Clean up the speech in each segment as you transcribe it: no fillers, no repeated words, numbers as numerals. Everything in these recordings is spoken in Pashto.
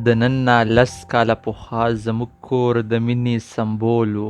د نن نه 10 کاله پخوا زموږ کور د مینې سمبول و.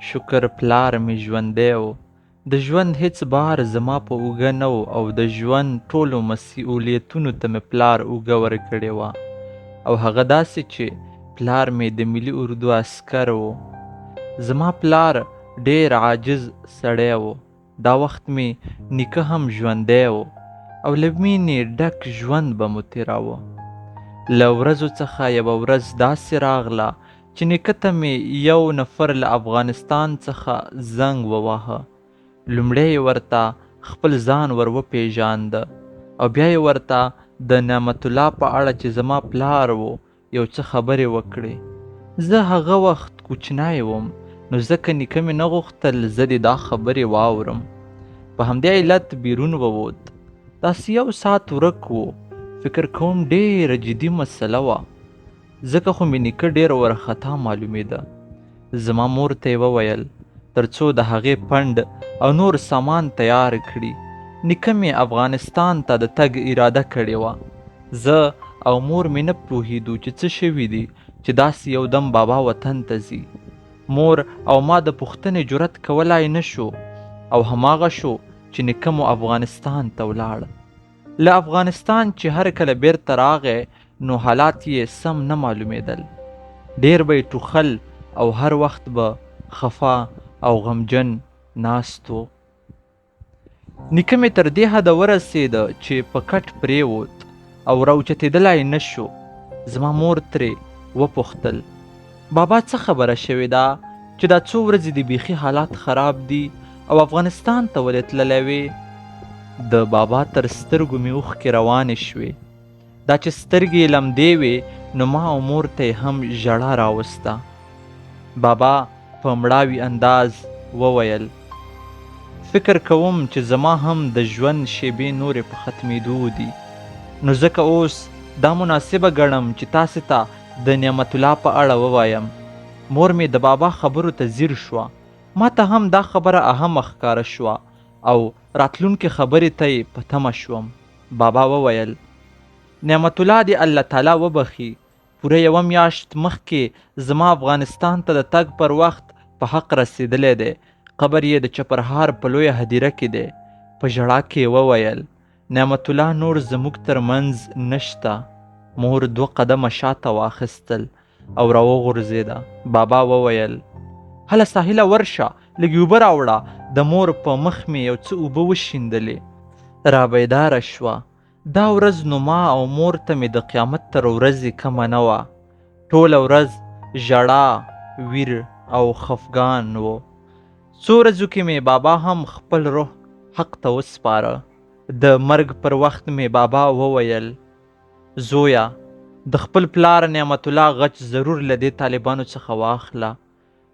شکر پلار مې ژوندی و. د ژوند هېڅ بار زما په اوږه نه و او د ژوند ټولو مسؤلیتونو ته مې پلار اوږه ورکړې وه. او هغه داسې چې پلار مې د ملي اردو عسکر و. زما پلار ډېر عاجز سړی و. دا وخت مې نیکه هم ژوندی و او له مینې ډک ژوند به مو تېراوه. له ورځو څخه یوه ورځ داسې راغله چې نیکه ته مې یو نفر له افغانستان څخه زنګ وواهه. لومړی یې ورته خپل ځان ور وپېژانده او بیا یې ورته د نعمت الله په اړه چې زما پلار و یو څه خبرې وکړې. زه هغه وخت کوچنی وم نو ځکه نیکه مې نه غوښتل زه دې دا خبرې واورم. په همدې علت بیرون ووت. داسې یو ساعت ورک و. فکر کوم ډېره جدي مسله وه ځکه خو مې نیکه ډېر وارخطا معلومېده. زما مور ته یې وویل تر څو د هغې پنډ او نور سامان تیار کړي. نیکه مې افغانستان ته د تګ اراده کړې وه. زه او مور مې نه پوهېدو چې څه شوي دي چې داسې یو دم بابا وطن ته ځي. مور او ما د پوښتنې جرأت کولای نه شو او هماغه شو چې نیکه مو افغانستان ته ولاړ. له افغانستان چې هر کله بیرته راغی نو حالات یې سم نه معلومېدل. ډېر به یې ټوخل او هر وخت به خفا او غمجن ناست و. نیکه مې تر دې حده ورسېده چې په کټ پرېوت او راوچتېدلی نه شو. زما مور ترې وپوښتل بابا څه خبره شوې ده چې دا څو ورځې د بیخي حالات خراب دي او افغانستان ته ولې تللی وې؟ د بابا تر سترګو مې اوښکې روانې شوې. دا چې سترګې یې لمدې وې نو ما او مور ته یې هم ژړا راوسته. بابا په مړاوي انداز وویل فکر کوم چې زما هم د ژوند شېبې نورې په ختمېدو دي نو ځکه اوس دا مناسبه ګڼم چې تاسې ته د نعمت الله په اړه ووایم. مور مې د بابا خبرو ته ځیر شوه. ما ته هم دا خبره اهمه ښکاره شوه او راتلونکې خبرې ته یې په تمه شوم. بابا وویل نعمت الله دې الله تعالی وبخي. پوره یوه میاشت مخکې زما افغانستان ته د تګ پر وخت په حق رسېدلی دی. قبر یې د چپرهار په لویه هدیره کې دی. په ژړا کې یې وویل نعمت الله نور زموږ تر منځ نشته. مور 2 قدمه شاته واخیستل او راوغورځېده. بابا وویل هله ساحله ورشه لږې اوبه راوړه. د مور په مخ مې یو څه اوبه وشیندلې. رابیداره شوه. دا ورځ نو ما او مور ته مې د قیامت تر ورځې کمه نه وه. ټوله ورځ ژړا ویر او خفګان و. څو ورځو کې مې بابا هم خپل روح حق ته وسپاره. د مرګ پر وخت مې بابا وویل زویه د خپل پلار نعمت الله غچ ضرور له دې طالبانو څخه واخله.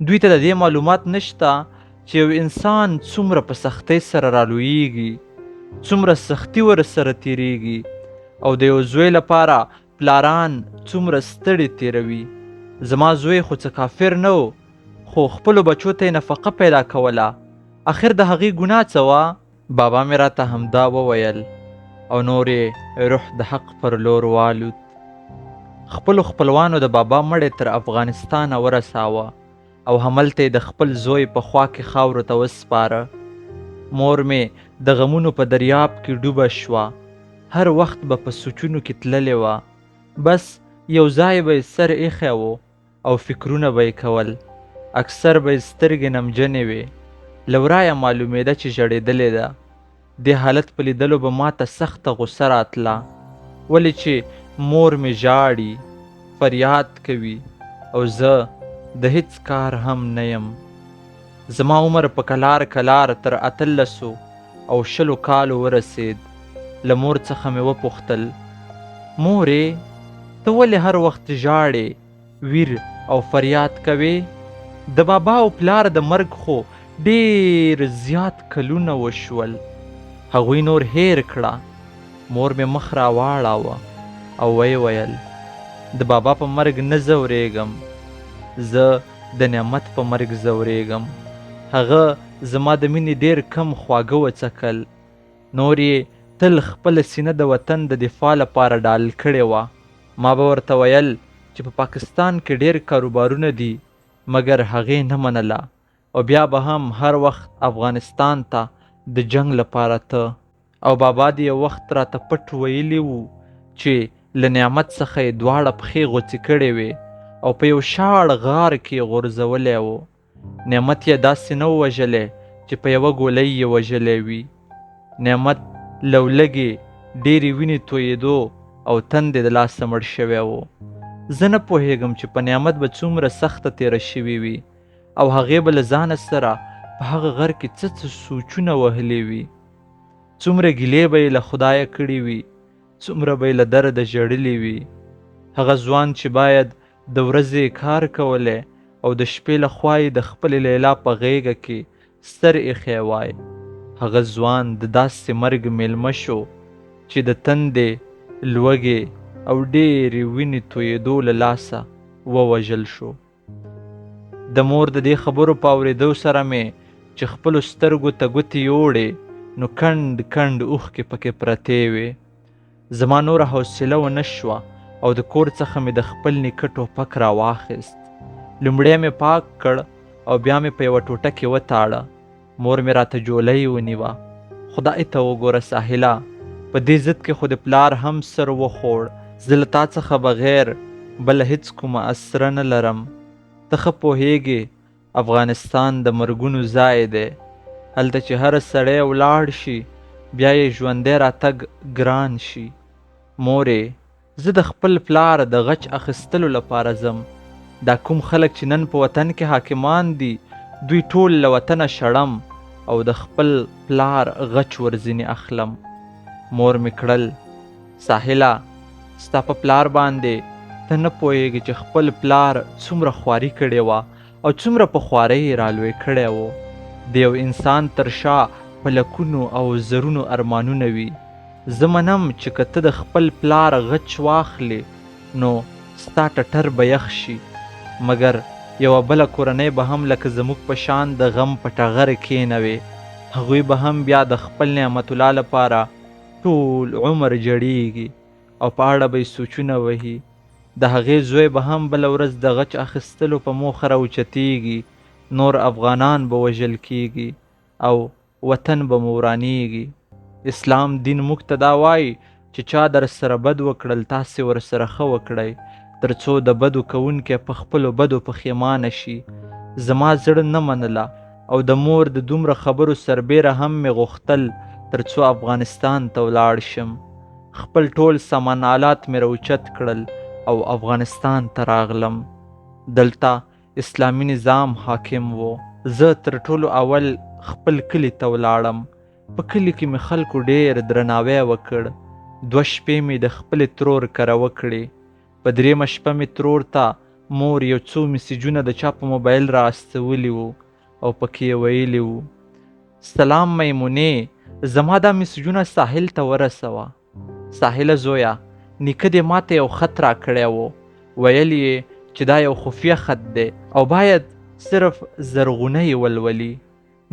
دوی ته د دې معلومات نشته چې یو انسان څومره په سختۍ سره رالویږي، څومره سختي ورسره تیریږي او د یو زوی لپاره پلاران څومره ستړي تیروي. زما زوی خو څه کافر نه و خو خپلو بچو ته یې نفقه پیدا کوله. آخر د هغې ګناه څه وه؟ بابا مې راته همدا وویل او نور یې روح د حق پر لور والوت. خپلو خپلوانو د بابا مړی تر افغانستانه ورساوه او هملته یې د خپل زوی په خوا کې خاورو ته وسپاره. مور مې د غمونو په دریاب کې ډوبه شوه. هر وخت به په سوچونو کې تللې وه. بس یو ځای به یې سر ایښی و او فکرونه به یې کول. اکثر به یې سترګې نمجنې وې. له ورایه معلومېده چې ژړېدلې ده. دې حالت په لیدلو به ما ته سخته غوسه راتله. ولې چې مور مې ژاړي، فریاد کوي او زه د هیڅ کار هم نه یم. زما عمر په کلار کلار تر 18 او 20 کالو ورسېد. له مور څخه مې وپوښتل مورې ته ولې هر وخت ژاړې، ویر او فریاد کوې؟ د بابا او پلار د مرګ خو ډېر زیات کلونه وشول. هغوی نور هیر کړه. مور مې مخ راواړاوه او ویې ویل د بابا په مرګ نه ځورېږم، زه د نعمت په مرګ ځورېږم. هغه زما د مینې ډېر کم خواږه وڅکل. نور یې تل خپله سینه د وطن د دفاع لپاره ډال کړې وه. ما به ورته ویل چې په پاکستان کې ډېر کاروبارونه دي، مګر هغې نه منله او بیا به هم هر وخت افغانستان ته د جنگ لپاره ته. او بابا دې یو وخت راته پټ ویلي وو چې له نعمت څخه یې دواړه پښې غوڅې کړې وې او په یو شاړ غار کې یې غورځولی و. نعمت یې داسې نه و وژلی چې په یوه ګولۍ یې وژلی وي. نعمت لولګې ډېرې وینې تویېدو او تندې د لاسه مړ شوی و. زه نه پوهېږم چې په نعمت به څومره سخته تېره شوې وي او هغې به له ځانه سره په هغه غر کې څه سوچونه وهلي وي. څومره ګیلې به یې له خدایه کړي وي، څومره به یې له درده ژړلي وي. هغه ځوان چې باید د ورځې کار کولی او د شپې له خوا یې د خپلې لیلا په غېږه کې سر ایښی وای، هغه ځوان د داسې مرګ میلمه شو چې د تندې، لوږې او ډېرې وینې تویېدو له لاسه ووژل شو. د مور د دې خبرو په اورېدو سره مې چې خپلو سترګو ته ګوتې یوړې نو کنډ کنډ اوښکې پکې پرتې وې. زما نوره حوصله ونه شوه او د کور څخه مې د خپل نیکه ټوپک راواخیست. لومړی مې پاک کړ او بیا مې په یوه ټوټه کې وتاړه. مور مې راته جولۍ ونیوه. خدای ته وګوره ساحله، په دې ضد کې خو د پلار هم سر وخوړ. زه له تا څخه بغیر بله هېڅ کومه اسره نه لرم. ته ښه پوهېږې افغانستان د مرګونو ځای دی، هلته چې هر سړی ولاړ شي بیا یې ژوندی راتګ ګران شي. مورې، زه د خپل پلار د غچ اخیستلو لپاره ځم. دا کوم خلک چې نن په وطن کې حاکمان دي دوی ټول له وطنه شړم او د خپل پلار غچ ورځینې اخلم. مور مې کړل. ساحله، ستا په پلار باندې ته نه پوهېږې چې خپل پلار څومره خواري کړې وه او څومره په خوارۍ یې رالوی کړی و. د یو انسان تر شا په لکونو او زرونو ارمانونه وي. زه منم چې که ته د خپل پلار غچ واخلې نو ستا ټټر به یخ شي، مګر یوه بله کورنۍ به هم لکه زموږ په شان د غم په ټغر کښېنوي. هغوی به هم بیا د خپل نعمت الله لپاره ټول عمر جړیږي او په اړه به یې سوچونه وهي. د هغې زوی به هم بله ورځ د غچ اخیستلو په موخه راوچتېږي، نور افغانان به وژل کېږي او وطن به مو ورانېږي. اسلام دین موږ ته دا وایي چې چا در سره بد وکړل تاسې ورسره ښه وکړئ، تر څو د بدو کوونکی په خپلو بدو پښیمانه شي. زما زړه نه منله او د مور د دومره خبرو سربیره هم مې غوښتل تر څو افغانستان ته ولاړ شم. خپل ټول سامان آلات مې راوچت کړل او افغانستان ته راغلم. دلته اسلامي نظام حاکم و. زه تر ټولو اول خپل کلي ته ولاړم. په کلي کې مې خلکو ډېر درناوی وکړ. 2 شپې مې د خپلې ترور کره وکړې. په 3مه شپه مې ترور ته مور یو څو میسیجونه د چا په موبایل را استولي وو او پکې یې ویلي وو: سلام میمونې، زما دا میسیجونه ساحل ته ورسوه. ساحله زویه، نیکه دې ماته یو خط را کړی و، ویل یې چې دا یو خفیه خط دی او باید صرف زرغونه یې ولولي.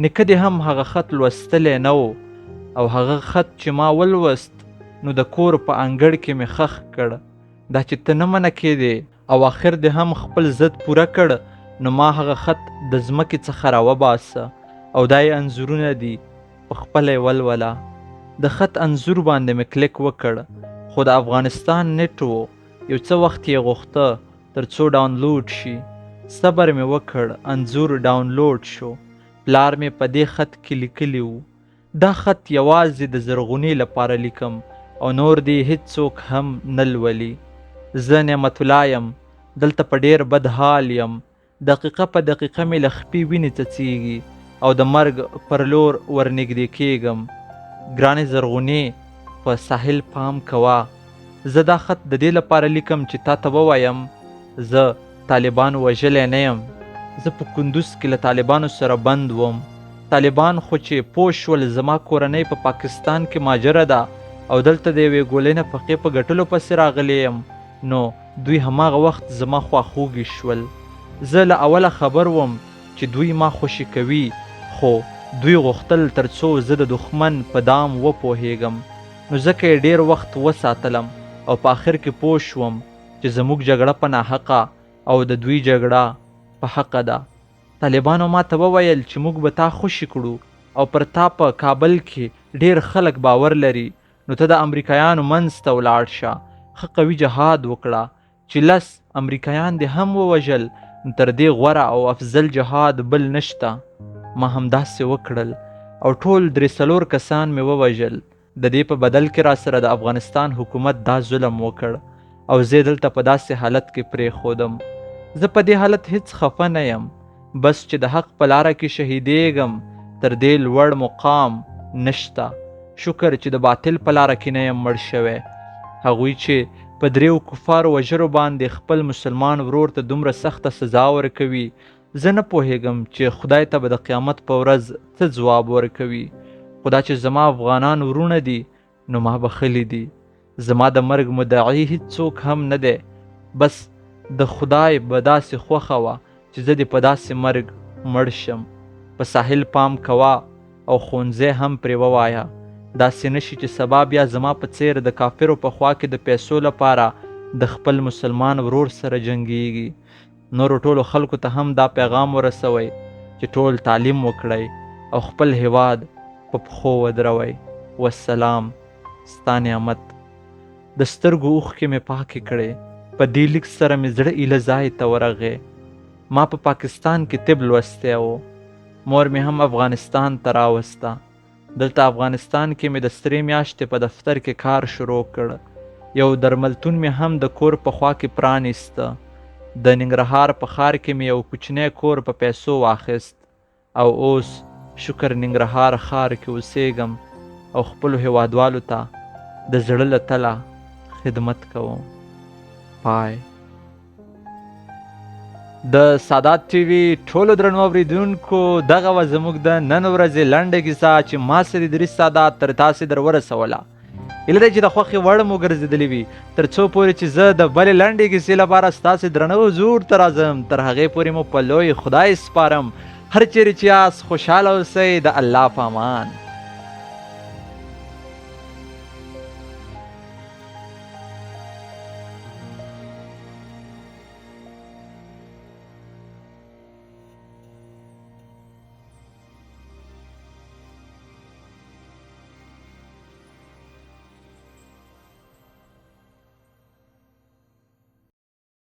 نیکه دې هم هغه خط لوستلی نه و او هغه خط چې ما ولوست نو د کور په انګړ کې مې خښ کړ. دا چې ته نه منع کېدې او آخر دې هم خپل ضد پوره کړ نو ما هغه خط د ځمکې څخه راوباسه او دا یې انځورونه دي، په خپله یې ولوله. د خط انځور باندې مې کلیک وکړ خو د افغانستان نیټ و. یو څه وخت یې غوښته تر څو ډاونلوډ شي. صبر مې وکړ، انځور ډاونلوډ شو. پلار مې په دې خط کې لیکلی و: دا خط یوازې د زرغونې لپاره لیکم او نور دې هیڅوک هم نه لولي. زه نعمت الله یم، دلته په ډېر بد حال یم. دقیقه په دقیقه مې له خپې وینې څڅېږي او د مرګ پر لور ورنږدې کېږم. ګرانې زرغونې، په ساحل پام کوه. زه دا خط د دې لپاره لیکم چې تا ته ووایم زه طالبان وژلی نه یم. زه په کندوز کې له طالبانو سره بند وم. طالبان خو چې پوه شول زما کورنۍ په پاکستان کې ماجره ده او دلته د یوې ګولۍ نفقې په ګټلو پسې راغلی یم نو دوی هماغه وخت زما خواخوږي شول. زه له اوله خبر وم چې دوی ما خوشي کوي، خو دوی غوښتل تر څو زه د دښمن په دام وپوهېږم، نو ځکه یې ډېر وخت وساتلم او په آخر کې پوه شوم چې زموږ جګړه په ناحقه او د دوی جګړه په حقه ده. طالبانو ما ته وویل چې موږ به تا خوشي کړو او پر تا په کابل کې ډیر خلک باور لري، نو ته د امریکایانو منځ ته ولاړ شه، ښه قوي جهاد وکړه چې 10 امریکایان دې هم ووژل، نو تر دې غوره او افضل جهاد بل نشته. ما همداسې وکړل او ټول 3-4 کسان مې ووژل. د دې په بدل کې را سره د افغانستان حکومت دا ظلم وکړ او زه دلته په داسې حالت کې پرېښودم. زه په دې حالت هیڅ خفه نه یم، بس چې د حق په لاره کې شهیدېږم، تر دې لوړ مقام نشته. شکر چې د باطل په لاره کې نه یم مړ شوی. هغوی چې په 3 کفارو وژلو باندې خپل مسلمان ورور ته دومره سخته سزا ورکوي، زه نه پوهیږم چې خدای ته به د قیامت په ورځ څه ځواب ورکوي. خدا چې زما افغانان ورونه دي نو ما بخښلي دي. زما د مرګ مدعي هیڅوک هم نه دی، بس د خدای به داسې خوښه وه چې زه دې په داسې مرګ مړ شم. په ساحل پام کوه او ښوونځی هم پرې ووایه. داسې نشي چې سبا بیا زما په څیر د کافرو په خوا کې د پیسو لپاره د خپل مسلمان ورور سره جنګیږي. نورو ټولو خلکو ته هم دا پیغام ورسوئ چې ټول تعلیم وکړئ او خپل هیواد په پښو ودروئ. والسلام. ستا نعمت. د سترګو اوښکې مې پاکې کړې، په دې لیک سره مې زړه ایله ځای ته ورغی. ما په پاکستان کې طب لوستی و، مور مې هم افغانستان ته راوسته. دلته افغانستان کې مې د 3 میاشتې په دفتر کې کار شروع کړ. یو درملتون مې هم د کور په خوا کې پرانیسته. د ننګرهار په ښار کې مې یو کوچنی کور په پیسو واخیست او اوس شکر ننګرهار ښار کې اوسېږم او خپلو هیوادوالو ته د زړه له تله خدمت کوم. پای. د سادات ټي وي ټولو درنو اورېدونکو، دغه وه زموږ د نن ورځې لنډه کیسه چې ما سید ادریس سادات تر تاسې در ورسوله. هیله ده چې د خوښې وړ مو ګرځېدلې وي، تر څو پورې چې زه د بلې لنډې کیسې لپاره ستاسې درنه حضور ته راځم. تر هغې پورې مو په لوی خدای سپارم. هر چیرې چې یاست خوشحاله اوسئ. د الله په امان.